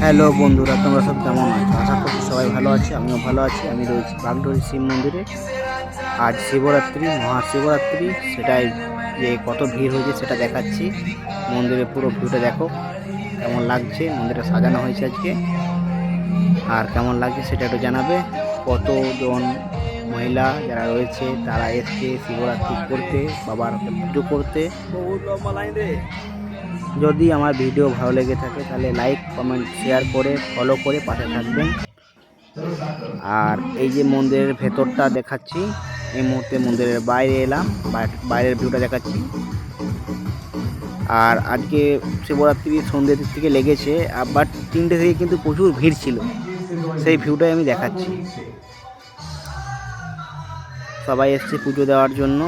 Hello বন্ধুরা, তোমরা সব কেমন আছো? আশা করছি সবাই ভালো আছে, আমিও ভালো আছি। আমি রয়েছি বাগডোরি শিব মন্দিরে। আজ শিবরাত্রি, মহাশিবরাত্রি। সেটাই যে কত ভিড় হয়েছে সেটা দেখাচ্ছি। মন্দিরের পুরো ভিউটা দেখো, কেমন লাগছে। মন্দিরে সাজানো হয়েছে আজকে, আর কেমন লাগছে সেটা একটু জানাবে। কতজন মহিলা যারা রয়েছে তারা এসছে শিবরাত্রি করতে, বাবার পুজো করতে। যদি আমার ভিডিও ভালো লেগে থাকে তাহলে লাইক, কমেন্ট, শেয়ার করে ফলো করে পাশে থাকবেন। আর এই যে মন্দিরের ভেতরটা দেখাচ্ছি, এই মুহূর্তে মন্দিরের বাইরে এলাম, বাইরের ভিউটা দেখাচ্ছি। আর আজকে শিবরাত্রি সন্ধ্যের দিক থেকে লেগেছে, বাট 3টে থেকে কিন্তু প্রচুর ভিড় ছিল, সেই ভিউটাই আমি দেখাচ্ছি। সবাই এসছে পুজো দেওয়ার জন্য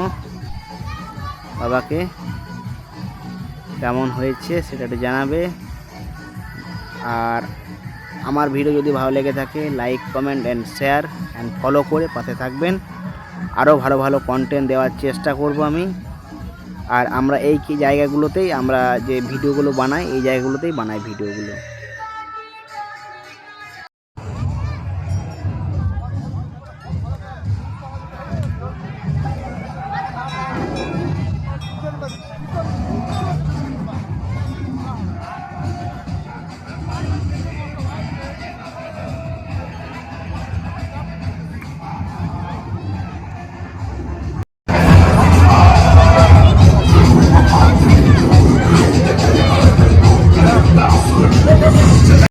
বাবাকে। কেমন হয়েছে সেটা একটু জানাবে। আর আমার ভিডিও যদি ভালো লেগে থাকে like, comment and share and follow করে পাশে থাকবেন। আরও ভালো ভালো কন্টেন্ট দেওয়ার চেষ্টা করব আমি। আর আমরা এই জায়গাগুলোতেই আমরা যে ভিডিওগুলো বানাই, এই জায়গাগুলোতেই বানাই ভিডিওগুলো।